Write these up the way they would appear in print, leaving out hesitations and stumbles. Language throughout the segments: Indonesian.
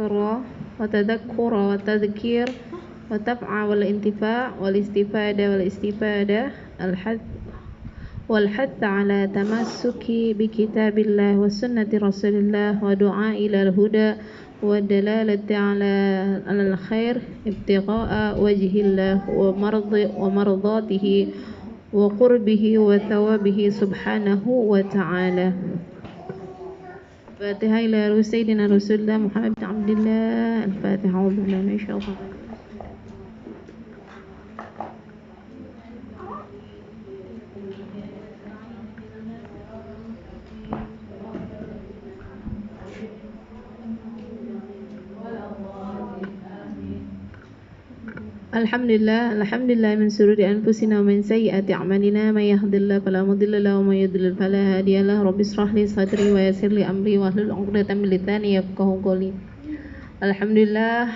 وتذكر وتذكر وتذكير وتفع والانتفاع والاستفادة والاستفادة الحث والحث على تمسك بكتاب الله وسنة رسول الله ودعاء إلى الهدى والدلالة على الخير ابتغاء وجه الله ومرضاته وقربه وثوابه سبحانه وتعالى. الفاتحة إلى سيدنا رسول الله محمد بن عبد الله. الفاتحة. أعوذ بالله من الشيطان Alhamdulillah min sururi anfusina wa min sayyiati a'malina may yahdihillahu fala mudilla lahu wa may yudlil fala hadiya lahu rabbi ishrah li sadri wa yassir li amri wahlul 'uqdatam min lisani yafqahu qawli. Alhamdulillah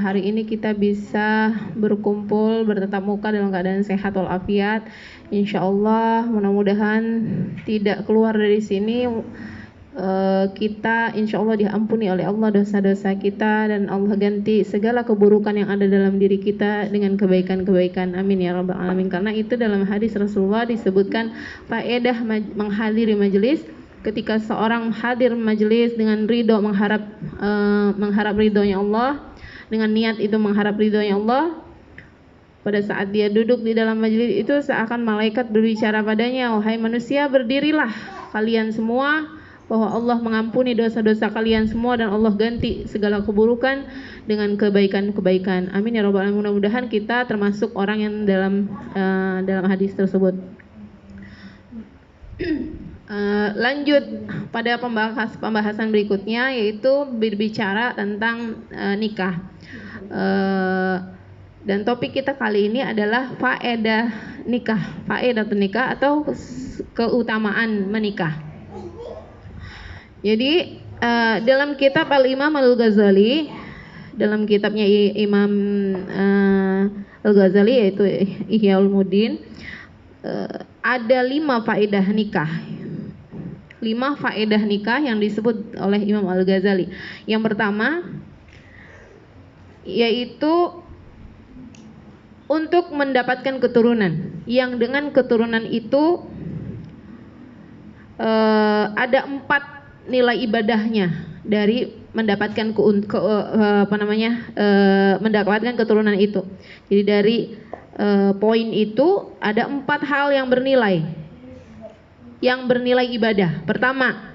hari ini kita bisa berkumpul bertatap muka dalam keadaan sehat walafiat. Insyaallah mudah-mudahan tidak keluar dari sini kita insya Allah diampuni oleh Allah dosa-dosa kita dan Allah ganti segala keburukan yang ada dalam diri kita dengan kebaikan-kebaikan. Amin ya rabbal alamin. Karena itu dalam hadis Rasulullah disebutkan faedah menghadiri majelis. Ketika seorang hadir majelis dengan ridho mengharap ridhonya Allah, dengan niat itu mengharap ridhonya Allah, pada saat dia duduk di dalam majelis itu seakan malaikat berbicara padanya, wahai manusia berdirilah kalian semua, bahwa Allah mengampuni dosa-dosa kalian semua dan Allah ganti segala keburukan dengan kebaikan-kebaikan. Amin ya rabbal alamin. Mudah-mudahan kita termasuk orang yang dalam hadis tersebut. Lanjut pada pembahasan berikutnya, yaitu berbicara tentang nikah. Dan topik kita kali ini adalah faedah nikah atau keutamaan menikah. Jadi dalam kitab Al-Imam Al-Ghazali, dalam kitabnya Imam Al-Ghazali yaitu Ihya Ulumuddin, ada 5 faedah nikah. 5 faedah nikah yang disebut oleh Imam Al-Ghazali. Yang pertama yaitu untuk mendapatkan keturunan, yang dengan keturunan itu ada 4 nilai ibadahnya dari mendapatkan mendapatkan keturunan itu. Jadi dari poin itu ada 4 hal yang bernilai ibadah. Pertama,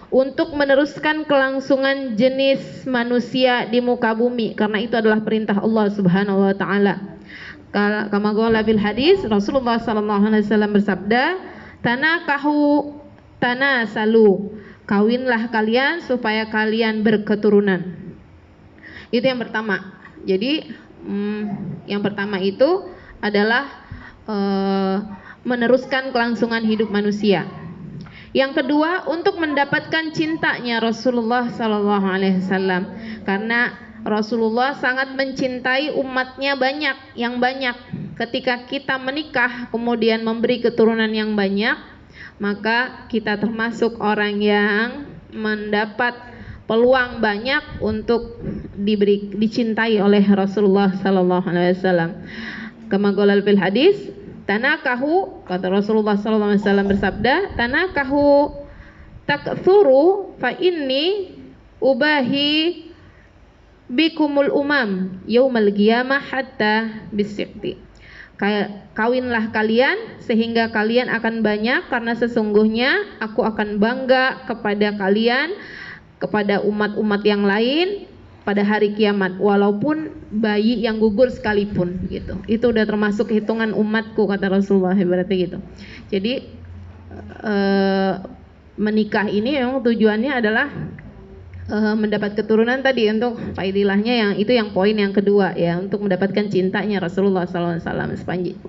untuk meneruskan kelangsungan jenis manusia di muka bumi, karena itu adalah perintah Allah Subhanahu wa taala. Kama qala fil hadis, Rasulullah sallallahu alaihi wasallam bersabda, tanakahu tanasalu, kawinlah kalian supaya kalian berketurunan. Itu yang pertama. Jadi yang pertama itu adalah meneruskan kelangsungan hidup manusia. Yang kedua, untuk mendapatkan cintanya Rasulullah sallallahu alaihi wasallam, karena Rasulullah sangat mencintai umatnya yang banyak. Ketika kita menikah kemudian memberi keturunan yang banyak, maka kita termasuk orang yang mendapat peluang banyak untuk dicintai oleh Rasulullah sallallahu alaihi wasallam. Kama qala fil hadis, tanakahu, kata Rasulullah sallallahu alaihi wasallam bersabda, tanakahu takthuru fa inni ubahi bikumul umam yaumal qiyamah hatta bisikti. Kawinlah kalian sehingga kalian akan banyak, karena sesungguhnya aku akan bangga kepada kalian, kepada umat-umat yang lain pada hari kiamat, walaupun bayi yang gugur sekalipun gitu. Itu udah termasuk hitungan umatku, kata Rasulullah, berarti gitu. Jadi menikah ini memang tujuannya adalah mendapat keturunan tadi, untuk faedahnya yang itu yang poin yang kedua ya, untuk mendapatkan cintanya Rasulullah SAW sepanjang.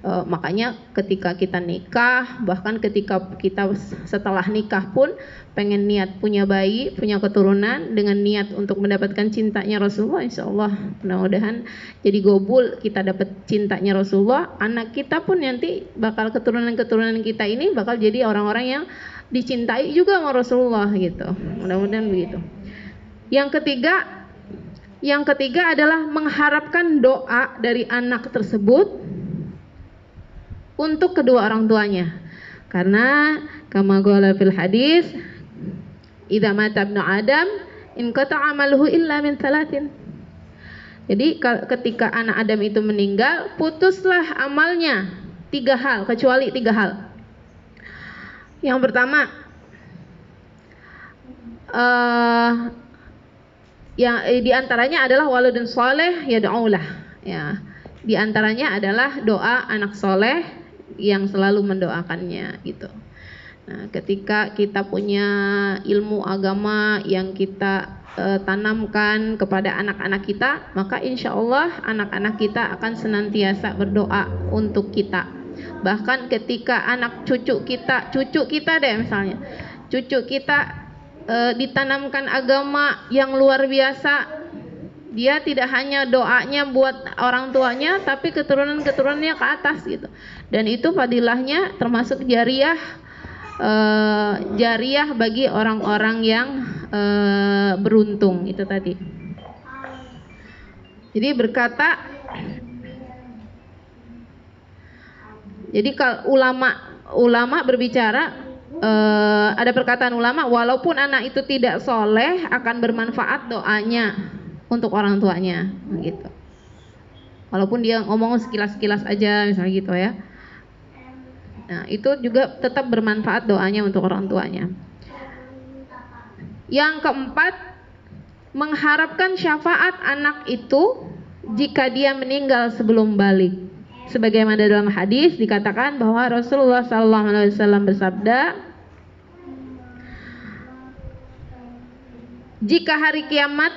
Makanya ketika kita nikah, bahkan ketika kita setelah nikah pun pengen niat punya bayi, punya keturunan dengan niat untuk mendapatkan cintanya Rasulullah, insya Allah mudah-mudahan jadi gobul, kita dapat cintanya Rasulullah, anak kita pun nanti bakal keturunan-keturunan kita ini bakal jadi orang-orang yang dicintai juga sama Rasulullah gitu. Mudah-mudahan begitu. Yang ketiga adalah mengharapkan doa dari anak tersebut untuk kedua orang tuanya. Karena kama qala fil hadis, idza mata ibnu Adam inqata'a amaluhu illa min thalathin. Jadi ketika anak Adam itu meninggal, putuslah amalnya 3 hal, kecuali 3 hal. Yang pertama, yang diantaranya adalah waladun soleh yad'ulah, ya. Diantaranya adalah doa anak soleh yang selalu mendoakannya, gitu. Nah, ketika kita punya ilmu agama yang kita tanamkan kepada anak-anak kita, maka insya Allah anak-anak kita akan senantiasa berdoa untuk kita. Bahkan ketika anak cucu kita deh misalnya, cucu kita ditanamkan agama yang luar biasa, dia tidak hanya doanya buat orang tuanya, tapi keturunan-keturunannya ke atas, gitu. Dan itu fadilahnya termasuk jariah bagi orang-orang yang beruntung itu tadi. Jadi kalau ulama berbicara, ada perkataan ulama, walaupun anak itu tidak soleh akan bermanfaat doanya untuk orang tuanya, gitu. Walaupun dia ngomong sekilas-sekilas aja misalnya gitu ya. Nah, itu juga tetap bermanfaat doanya untuk orang tuanya. Yang keempat, mengharapkan syafaat anak itu jika dia meninggal sebelum balik. Sebagaimana dalam hadis dikatakan bahwa Rasulullah SAW bersabda, jika hari kiamat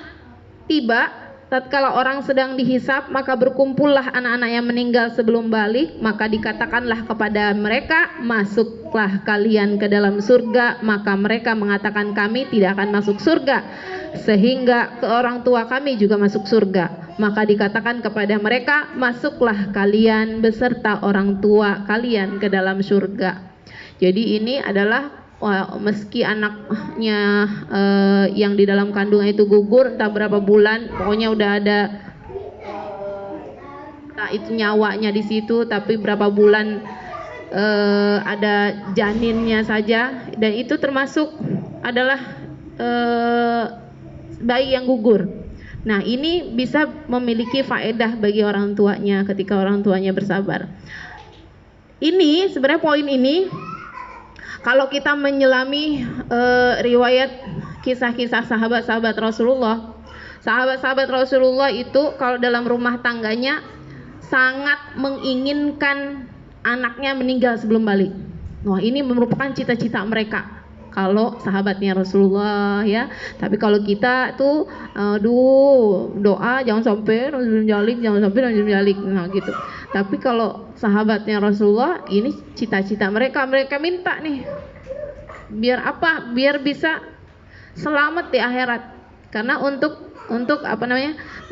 tiba, tatkala orang sedang dihisab, maka berkumpullah anak-anak yang meninggal sebelum balik, maka dikatakanlah kepada mereka, masuklah kalian ke dalam surga. Maka mereka mengatakan, kami tidak akan masuk surga, sehingga ke orang tua kami juga masuk surga. Maka dikatakan kepada mereka, masuklah kalian beserta orang tua kalian ke dalam surga. Jadi ini adalah meski anaknya yang di dalam kandungan itu gugur entah berapa bulan, pokoknya udah ada itu nyawanya di situ, tapi berapa bulan ada janinnya saja, dan itu termasuk adalah bayi yang gugur. Nah, ini bisa memiliki faedah bagi orang tuanya ketika orang tuanya bersabar. Ini sebenarnya poin ini, kalau kita menyelami riwayat kisah-kisah sahabat-sahabat Rasulullah, sahabat-sahabat Rasulullah itu kalau dalam rumah tangganya sangat menginginkan anaknya meninggal sebelum balik. Wah, ini merupakan cita-cita mereka kalau sahabatnya Rasulullah, ya. Tapi kalau kita tuh doa jangan sampai jalik, nah gitu. Tapi kalau sahabatnya Rasulullah, ini cita-cita mereka minta nih, biar apa? Biar bisa selamat di akhirat. Karena untuk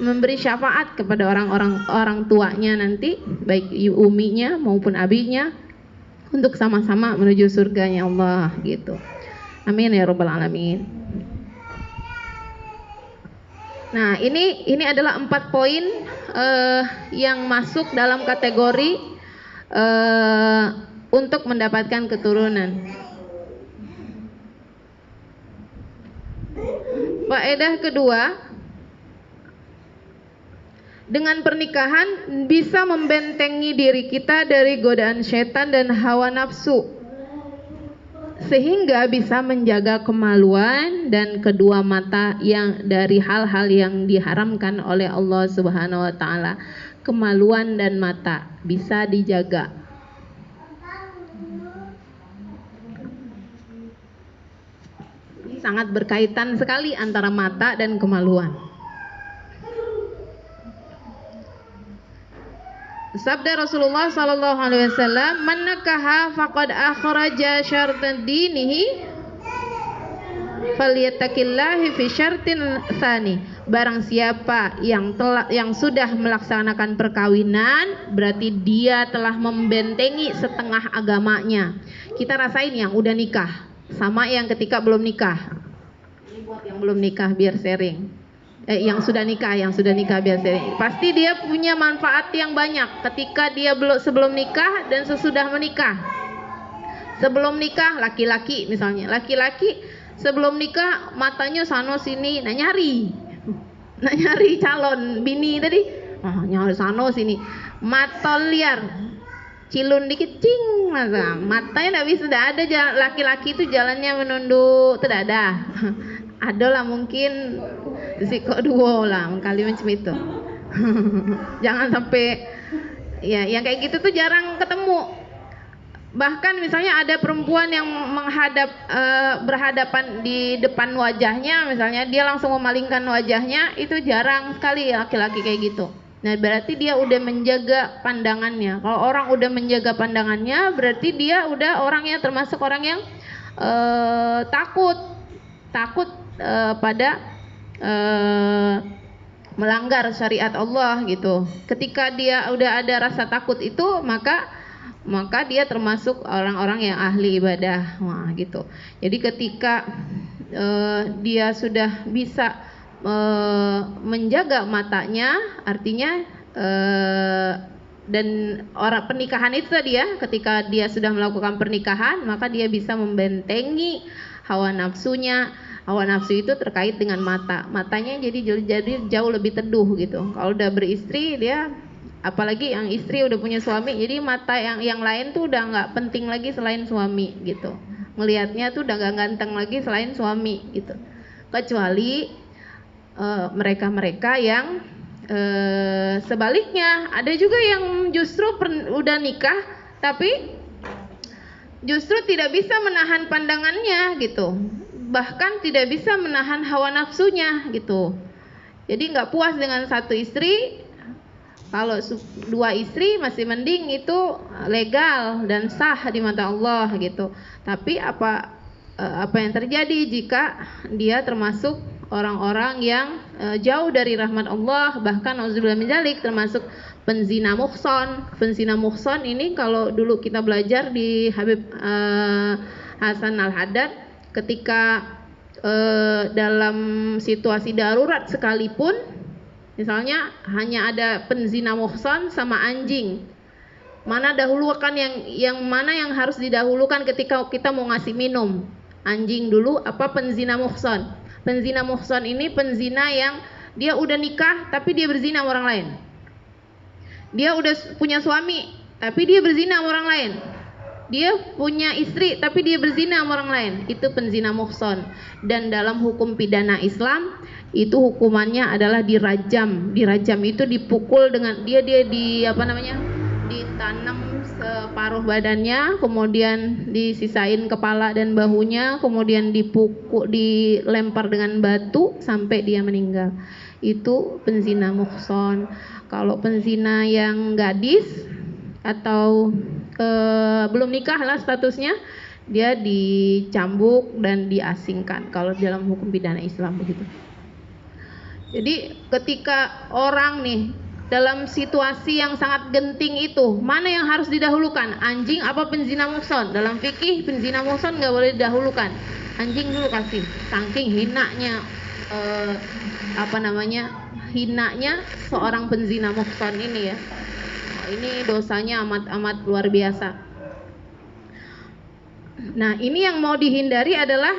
memberi syafaat kepada orang tuanya nanti, baik uminya maupun abinya, untuk sama-sama menuju surganya Allah, gitu. Amin ya rabbal alamin. Nah, ini adalah 4 poin yang masuk dalam kategori untuk mendapatkan keturunan. Faedah kedua, dengan pernikahan bisa membentengi diri kita dari godaan setan dan hawa nafsu, sehingga bisa menjaga kemaluan dan kedua mata yang dari hal-hal yang diharamkan oleh Allah Subhanahu wa taala. Kemaluan dan mata bisa dijaga. Ini sangat berkaitan sekali antara mata dan kemaluan. Sabda Rasulullah sallallahu alaihi wasallam, "Man nakaha faqad akhraja syartan dinihi falyattaqillahi fi syartin tsani." Barang siapa yang sudah melaksanakan perkawinan, berarti dia telah membentengi setengah agamanya. Kita rasain yang udah nikah sama yang ketika belum nikah. Ini buat yang yang belum nikah biar sharing. Yang sudah nikah biar sharing. Pasti dia punya manfaat yang banyak ketika dia sebelum nikah dan sesudah menikah. Sebelum nikah laki-laki misalnya, laki-laki sebelum nikah matanya sana sini, nah nyari calon bini tadi, nyari sana sini, mata liar, cilun dikit cing, matanya tidak ada. Laki-laki itu jalannya menunduk, tidak ada. Adalah mungkin risiko dua lah kali macam itu. Jangan sampai ya yang kayak gitu tuh jarang ketemu. Bahkan misalnya ada perempuan yang berhadapan di depan wajahnya, misalnya dia langsung memalingkan wajahnya, itu jarang sekali laki-laki kayak gitu. Nah berarti dia udah menjaga pandangannya. Kalau orang udah menjaga pandangannya, berarti dia udah orangnya termasuk orang yang takut pada melanggar syariat Allah gitu. Ketika dia udah ada rasa takut itu, maka dia termasuk orang-orang yang ahli ibadah. Wah gitu. Jadi ketika dia sudah bisa menjaga matanya, artinya dan orang pernikahan itu tadi ya, ketika dia sudah melakukan pernikahan, maka dia bisa membentengi hawa nafsunya. Hawa nafsu itu terkait dengan matanya, jadi jauh lebih teduh gitu. Kalau udah beristri, dia apalagi yang istri udah punya suami, jadi mata yang lain tuh udah nggak penting lagi selain suami gitu. Ngelihatnya tuh udah nggak ganteng lagi selain suami gitu. Kecuali mereka-mereka yang sebaliknya, ada juga yang justru udah nikah tapi justru tidak bisa menahan pandangannya gitu, bahkan tidak bisa menahan hawa nafsunya gitu. Jadi nggak puas dengan satu istri. Kalau dua istri masih mending, itu legal dan sah di mata Allah gitu. Tapi apa yang terjadi jika dia termasuk orang-orang yang jauh dari rahmat Allah, bahkan auzubillah min dzalik, termasuk penzina muhson. Penzina muhson ini kalau dulu kita belajar di Habib Hasan Al-Haddad, ketika dalam situasi darurat sekalipun, misalnya hanya ada penzina muhson sama anjing, mana dahulukan yang mana yang harus didahulukan ketika kita mau ngasih minum? Anjing dulu apa penzina muhson? Penzina muhson ini penzina yang dia udah nikah tapi dia berzina sama orang lain. Dia udah punya suami tapi dia berzina sama orang lain. Dia punya istri tapi dia berzina sama orang lain. Itu penzina muhson. Dan dalam hukum pidana Islam itu hukumannya adalah dirajam. Dirajam itu dipukul dengan dia ditanam separuh badannya, kemudian disisain kepala dan bahunya, kemudian dilempar dengan batu sampai dia meninggal. Itu penzina muhson. Kalau penzina yang gadis atau belum nikah lah statusnya, dia dicambuk dan diasingkan kalau dalam hukum pidana Islam begitu. Jadi ketika orang nih dalam situasi yang sangat genting itu, mana yang harus didahulukan? Anjing apa penzina muhson? Dalam fikih penzina muhson nggak boleh didahulukan. Anjing dulu kasih. Saking hinanya hinanya seorang penzina muhson ini ya. Ini dosanya amat luar biasa. Nah, ini yang mau dihindari adalah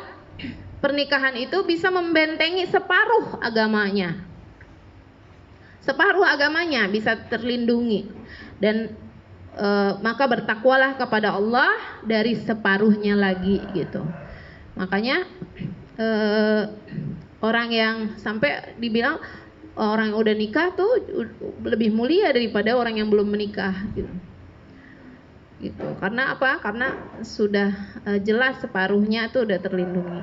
pernikahan itu bisa membentengi separuh agamanya. Separuh agamanya bisa terlindungi. Dan maka bertakwalah kepada Allah dari separuhnya lagi gitu. Makanya orang yang sampai dibilang orang yang udah nikah tuh lebih mulia daripada orang yang belum menikah gitu. Karena apa? Karena sudah jelas separuhnya itu udah terlindungi.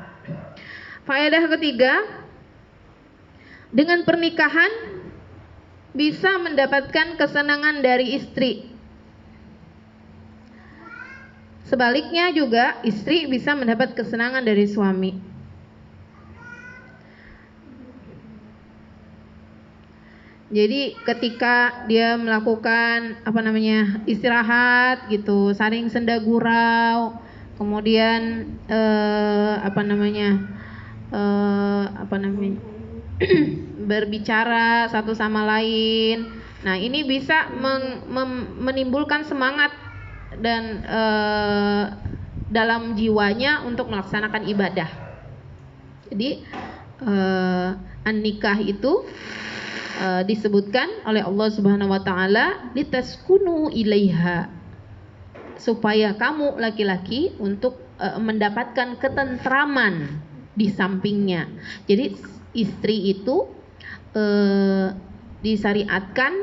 Faedah ketiga, dengan pernikahan bisa mendapatkan kesenangan dari istri. Sebaliknya juga istri bisa mendapat kesenangan dari suami. Jadi ketika dia melakukan istirahat gitu, saling senda gurau, kemudian apa namanya berbicara satu sama lain. Nah, ini bisa menimbulkan semangat dan dalam jiwanya untuk melaksanakan ibadah. Jadi an-nikah itu disebutkan oleh Allah Subhanahu wa taala litaskunu ilaiha, supaya kamu laki-laki untuk mendapatkan ketentraman di sampingnya. Jadi istri itu disyariatkan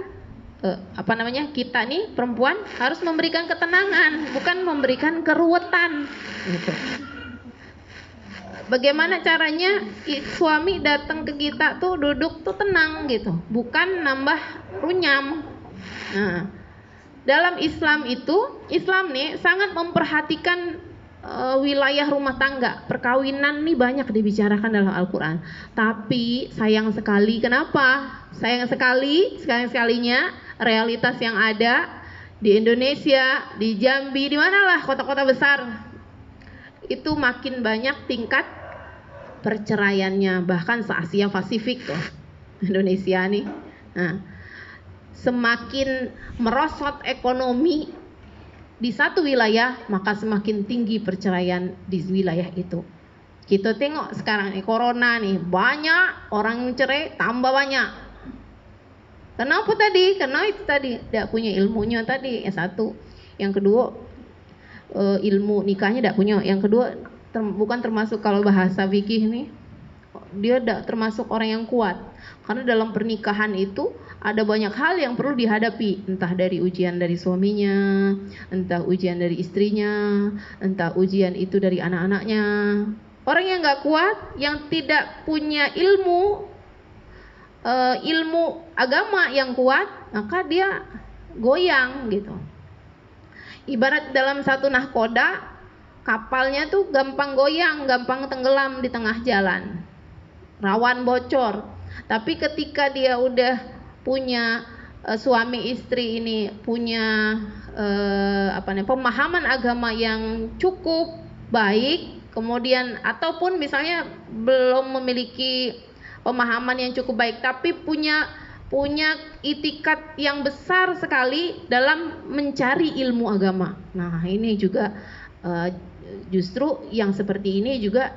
kita nih perempuan harus memberikan ketenangan, bukan memberikan keruwetan gitu. Bagaimana caranya suami datang ke kita tuh duduk tuh tenang gitu, bukan nambah runyam. Nah, dalam Islam nih sangat memperhatikan wilayah rumah tangga. Perkawinan nih banyak dibicarakan dalam Al-Quran. Tapi sayang sekali, kenapa? Sayang sekalinya realitas yang ada di Indonesia, di Jambi, di manalah kota-kota besar, itu makin banyak tingkat perceraiannya, bahkan se-Asia Pasifik tuh Indonesia nih. Nah, semakin merosot ekonomi di satu wilayah, maka semakin tinggi perceraian di wilayah itu. Kita tengok sekarang nih, corona nih, banyak orang yang cerai, tambah banyak. Kenapa tadi? Karena itu tadi tidak punya ilmunya tadi, yang satu. Yang kedua, ilmu nikahnya tidak punya. Yang kedua, bukan termasuk kalau bahasa fikih nih, dia tidak termasuk orang yang kuat. Karena dalam pernikahan itu ada banyak hal yang perlu dihadapi, entah dari ujian dari suaminya, entah ujian dari istrinya, entah ujian itu dari anak-anaknya. Orang yang nggak kuat, yang tidak punya ilmu agama yang kuat, maka dia goyang gitu. Ibarat dalam satu nahkoda, kapalnya tuh gampang goyang, gampang tenggelam di tengah jalan, rawan bocor. Tapi ketika dia udah punya suami istri ini punya pemahaman agama yang cukup baik, kemudian ataupun misalnya belum memiliki pemahaman yang cukup baik, tapi punya itikat yang besar sekali dalam mencari ilmu agama. Nah, ini juga justru yang seperti ini juga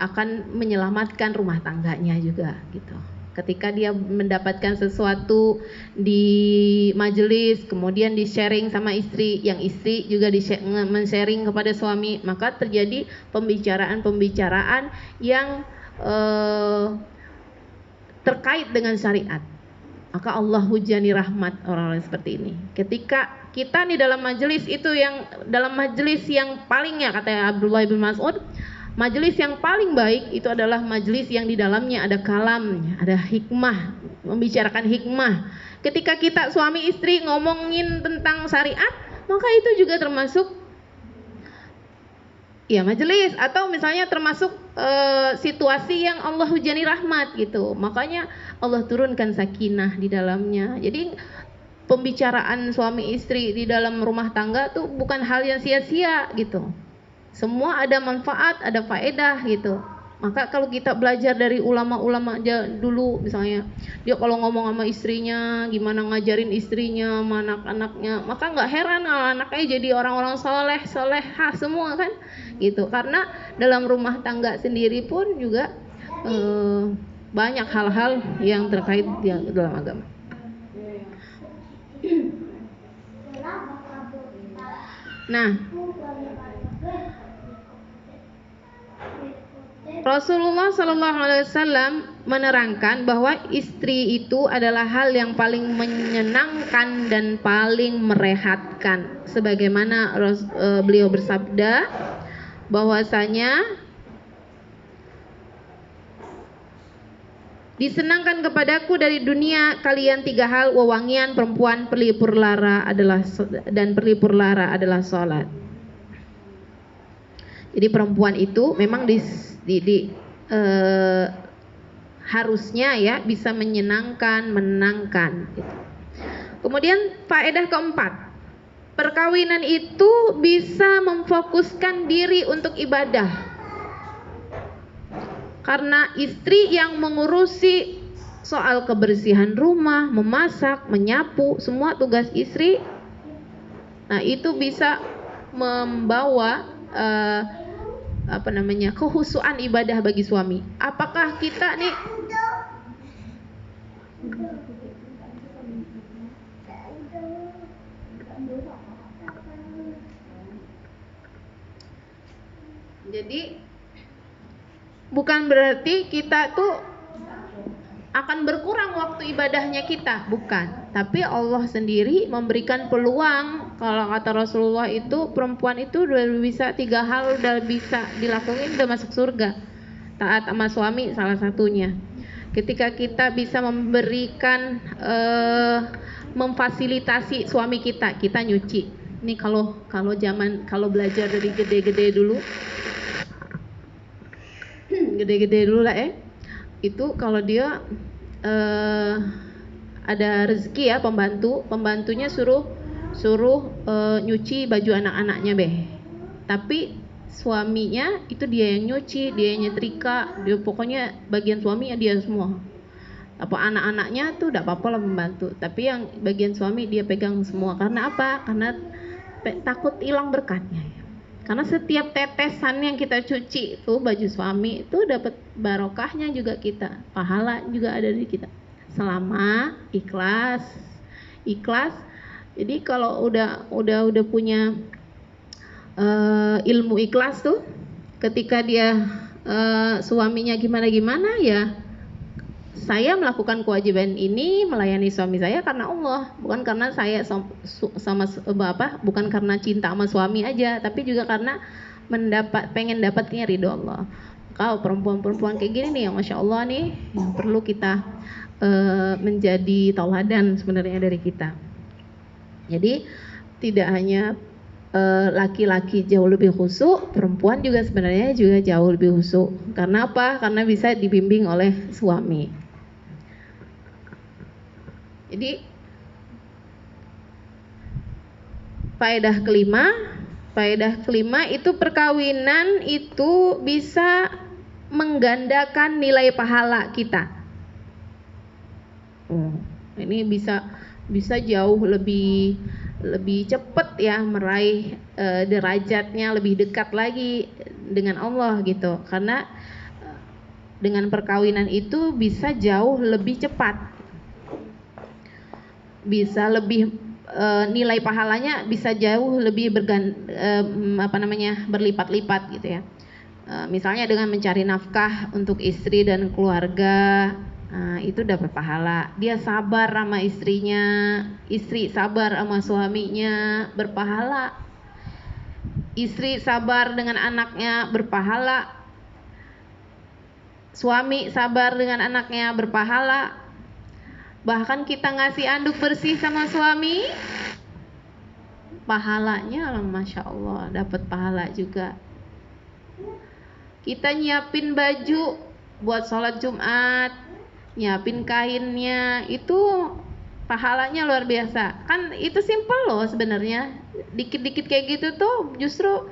akan menyelamatkan rumah tangganya juga gitu. Ketika dia mendapatkan sesuatu di majelis, kemudian di-sharing sama istri, yang istri juga men-sharing kepada suami, maka terjadi pembicaraan yang terkait dengan syariat. Maka Allah hujani rahmat orang-orang seperti ini. Ketika kita di dalam majelis itu, yang dalam majelis yang palingnya, kata Abdullah bin Mas'ud, majelis yang paling baik itu adalah majelis yang di dalamnya ada kalam, ada hikmah, membicarakan hikmah. Ketika kita suami istri ngomongin tentang syariat, maka itu juga termasuk ya majelis, atau misalnya termasuk situasi yang Allah hujani rahmat gitu. Makanya Allah turunkan sakinah di dalamnya. Jadi pembicaraan suami istri di dalam rumah tangga tuh bukan hal yang sia-sia gitu. Semua ada manfaat, ada faedah gitu. Maka kalau kita belajar dari ulama-ulama dulu, misalnya dia kalau ngomong sama istrinya, gimana ngajarin istrinya, sama anak-anaknya, maka nggak heran kalau anaknya jadi orang-orang solehah semua kan, gitu. Karena dalam rumah tangga sendiri pun juga banyak hal-hal yang terkait dalam agama. Nah, Rasulullah SAW menerangkan bahwa istri itu adalah hal yang paling menyenangkan dan paling merehatkan. Sebagaimana beliau bersabda bahwasanya disenangkan kepadaku dari dunia kalian 3 hal: wewangian, perempuan, pelipur lara adalah sholat. Jadi perempuan itu memang harusnya ya bisa menyenangkan, menenangkan gitu. Kemudian faedah keempat, perkawinan itu bisa memfokuskan diri untuk ibadah. Karena istri yang mengurusi soal kebersihan rumah, memasak, menyapu, semua tugas istri. Nah, itu bisa membawa kehusuan ibadah bagi suami. Apakah kita nih jadi bukan berarti kita tuh akan berkurang waktu ibadahnya kita, bukan. Tapi Allah sendiri memberikan peluang. Kalau kata Rasulullah itu perempuan itu udah bisa 3 hal udah bisa dilakuin, udah masuk surga. Taat sama suami salah satunya. Ketika kita bisa memberikan memfasilitasi suami kita nyuci. Ini kalau belajar dari gede-gede dulu lah itu kalau dia ada rezeki ya, pembantunya suruh nyuci baju anak-anaknya tapi suaminya itu dia yang nyuci, dia yang nyetrika, dia pokoknya bagian suaminya dia semua. Apa anak-anaknya tuh enggak apa-apa lah membantu, tapi yang bagian suami dia pegang semua. Karena apa? Karena takut hilang berkatnya. Karena setiap tetesan yang kita cuci itu baju suami itu dapat barokahnya juga kita, pahala juga ada di kita. Selama ikhlas. Jadi kalau udah punya ilmu ikhlas tuh, ketika dia suaminya gimana ya, saya melakukan kewajiban ini melayani suami saya karena Allah, bukan karena saya bukan karena cinta sama suami aja, tapi juga karena pengen dapatnya ridho Allah. Kalau perempuan-perempuan kayak gini nih yang Masya Allah nih, yang perlu kita menjadi tauladan sebenarnya dari kita. Jadi tidak hanya laki-laki jauh lebih khusyuk, perempuan juga sebenarnya juga jauh lebih khusyuk. Karena apa? Karena bisa dibimbing oleh suami. Jadi faedah kelima itu perkawinan itu bisa menggandakan nilai pahala kita. Ini bisa jauh lebih cepat ya meraih derajatnya, lebih dekat lagi dengan Allah gitu. Karena dengan perkawinan itu bisa jauh lebih cepat. Bisa lebih nilai pahalanya bisa jauh lebih berlipat-lipat gitu ya. Misalnya dengan mencari nafkah untuk istri dan keluarga, itu dapat pahala. Dia sabar sama istrinya, istri sabar sama suaminya, berpahala. Istri sabar dengan anaknya, berpahala. Suami sabar dengan anaknya, berpahala. Bahkan kita ngasih anduk bersih sama suami, pahalanya Masya Allah, dapat pahala juga. Kita nyiapin baju buat sholat Jumat, nyiapin kainnya, itu pahalanya luar biasa. Kan itu simple loh sebenarnya, dikit-dikit kayak gitu tuh justru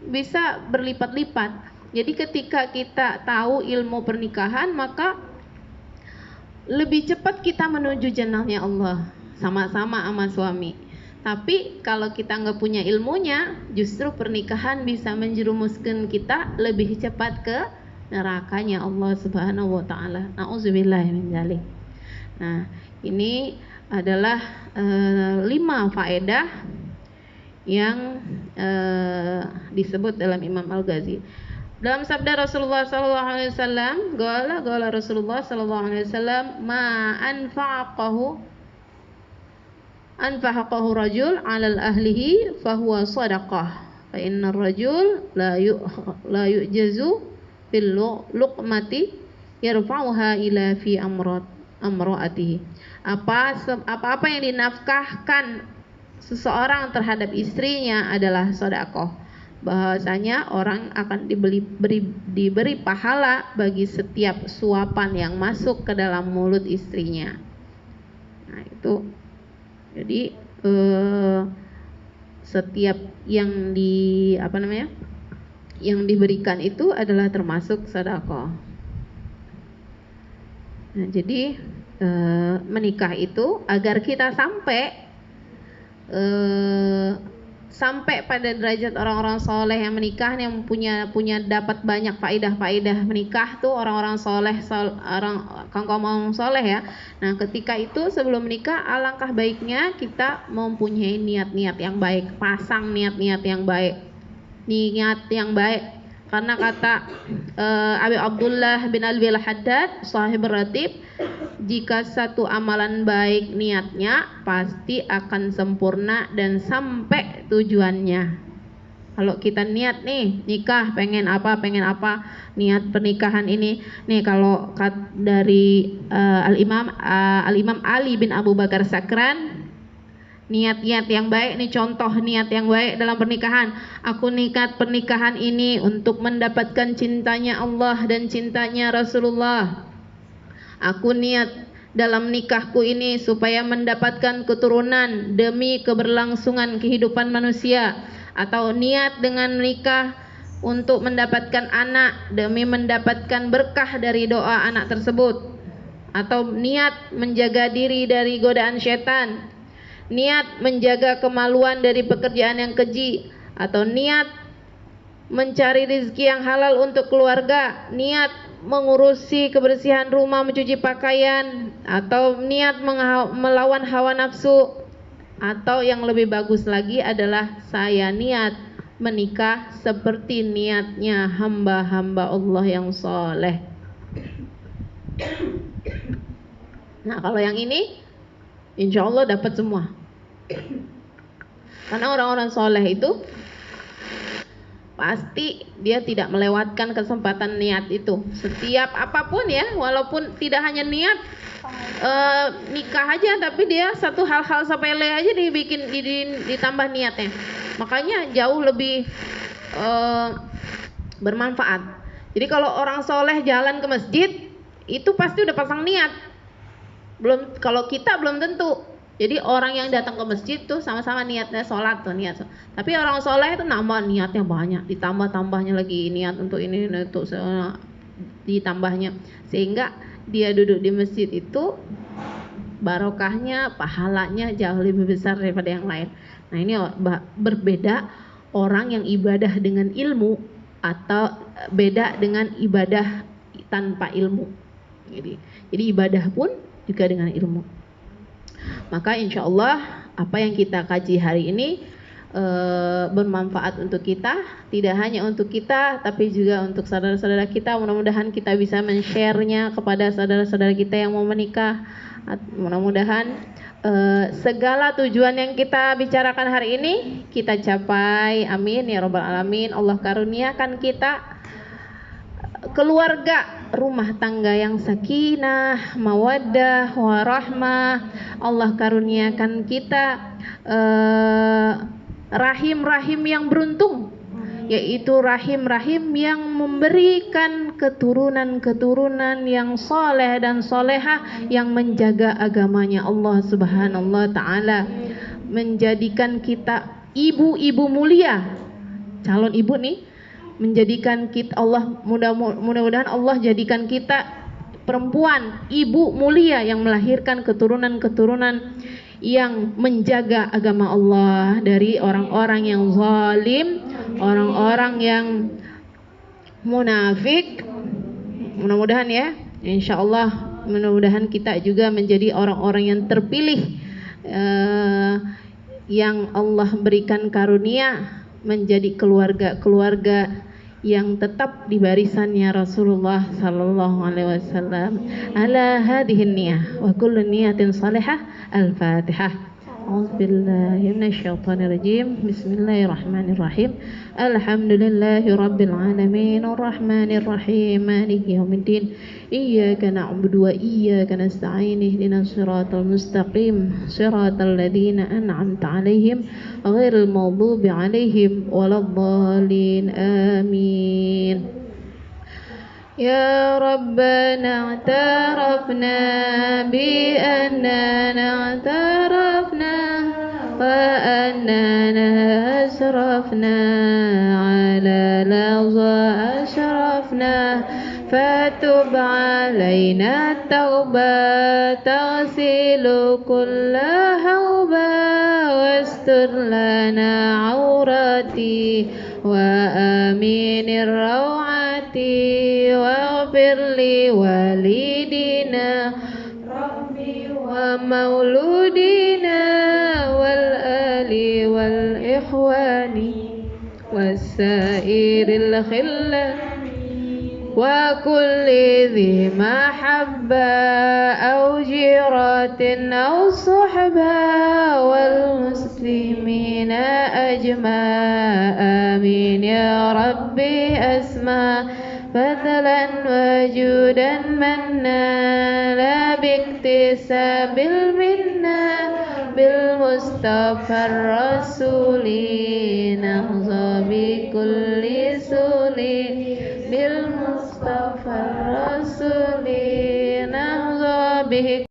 bisa berlipat-lipat. Jadi ketika kita tahu ilmu pernikahan, maka lebih cepat kita menuju jannahnya Allah sama-sama sama suami. Tapi kalau kita nggak punya ilmunya, justru pernikahan bisa menjerumuskan kita lebih cepat ke nerakanya Allah Subhanahu wa taala. Nauzubillah min dzalik. Nah, ini adalah 5 faedah yang disebut dalam Imam Al-Ghazi. Dalam sabda Rasulullah sallallahu alaihi wasallam, qala Rasulullah sallallahu alaihi wasallam, ma anfaqahu rajul 'ala ahlihi fa huwa shadaqah. Fa innar rajul la yu'jazu fil luqmati yarfa'uha ila fi amra'atihi. Apa yang dinafkahkan seseorang terhadap istrinya adalah sedekah. Bahwasanya orang akan diberi pahala bagi setiap suapan yang masuk ke dalam mulut istrinya. Nah, itu jadi setiap yang yang diberikan itu adalah termasuk sedekah. Nah, jadi menikah itu agar kita sampai pada derajat orang-orang soleh yang menikah, yang punya dapat banyak faidah menikah tuh orang-orang soleh, orang kaum soleh ya. Nah, ketika itu sebelum menikah alangkah baiknya kita mempunyai niat-niat yang baik, pasang niat-niat yang baik, karena kata Abi Abdullah bin Alwi al-Haddad sahib ratib, jika satu amalan baik niatnya pasti akan sempurna dan sampai tujuannya. Kalau kita niat nih nikah, pengen apa, niat pernikahan ini nih, kalau dari Al-Imam Ali bin Abu Bakar Sakran, niat-niat yang baik nih, contoh niat yang baik dalam pernikahan. Aku niat pernikahan ini untuk mendapatkan cintanya Allah dan cintanya Rasulullah. Aku niat dalam nikahku ini supaya mendapatkan keturunan demi keberlangsungan kehidupan manusia. Atau niat dengan nikah untuk mendapatkan anak demi mendapatkan berkah dari doa anak tersebut. Atau niat menjaga diri dari godaan syaitan, niat menjaga kemaluan dari pekerjaan yang keji, atau niat mencari rezeki yang halal untuk keluarga, niat mengurusi kebersihan rumah, mencuci pakaian, atau niat melawan hawa nafsu, atau yang lebih bagus lagi adalah saya niat menikah seperti niatnya hamba-hamba Allah yang soleh. Nah, kalau yang ini insya Allah dapat semua. Karena orang-orang soleh itu pasti dia tidak melewatkan kesempatan niat itu. Setiap apapun ya, walaupun tidak hanya niat nikah aja, tapi dia satu hal-hal sepele aja ditambah niatnya. Makanya jauh lebih bermanfaat. Jadi kalau orang soleh jalan ke masjid itu pasti udah pasang niat. Kalau kita belum tentu. Jadi orang yang datang ke masjid tuh sama-sama niatnya sholat tuh, niat. Tapi orang soleh itu nambah niatnya banyak, ditambahnya lagi niat untuk ini, untuk ditambahnya, sehingga dia duduk di masjid itu barokahnya, pahalanya jauh lebih besar daripada yang lain. Nah, ini berbeda orang yang ibadah dengan ilmu atau beda dengan ibadah tanpa ilmu. Jadi ibadah pun juga dengan ilmu. Maka insya Allah apa yang kita kaji hari ini bermanfaat untuk kita, tidak hanya untuk kita tapi juga untuk saudara-saudara kita. Mudah-mudahan kita bisa men-share-nya kepada saudara-saudara kita yang mau menikah. Mudah-mudahan segala tujuan yang kita bicarakan hari ini kita capai, amin ya rabbal alamin. Allah karuniakan kita keluarga, rumah tangga yang sakinah, mawaddah, warahmah. Allah karuniakan kita rahim-rahim yang beruntung, yaitu rahim-rahim yang memberikan keturunan-keturunan yang soleh dan solehah, yang menjaga agamanya Allah Subhanahu wa ta'ala, menjadikan kita ibu-ibu mulia, calon ibu nih, menjadikan kita Allah, mudah-mudahan Allah jadikan kita perempuan ibu mulia yang melahirkan keturunan-keturunan yang menjaga agama Allah dari orang-orang yang zalim, orang-orang yang munafik. Mudah-mudahan ya, insyaallah mudah-mudahan kita juga menjadi orang-orang yang terpilih, yang Allah berikan karunia menjadi keluarga-keluarga yang tetap di barisannya Rasulullah sallallahu alaihi wasallam. Ala hadhihi niyah wa kullu niyatin salihah. Al-Fatihah. A'udzubillahi minasyaitonir rajim. Bismillahirrahmanirrahim. Alhamdulillahi rabbil alamin arrahmanir rahim maliki yaumiddin. Iyyaka na'budu wa iyyaka nasta'in ihdinas siratal mustaqim siratal ladzina an'amta 'alaihim ghairil maghdubi 'alaihim waladdallin. Amin. يا ربنا اعترفنا بأننا اعترفنا وأننا أسرفنا على لحظة أشرفنا فتب علينا التوبة تغسل كل هوبة واستر لنا عوراتي وآمين الروعة واغفر لوالدينا ربي ومولودينا والآل والإخوان والسائر الخلة وكل ذي محبة أو جيرة أو صحبة والمسلمين أجمع آمين يا ربي أسمع فضلا وجودا منا لا باكتساب المنة بالمصطفى الرسول نهضى بكل سول بالمصطفى الرسول نهضى به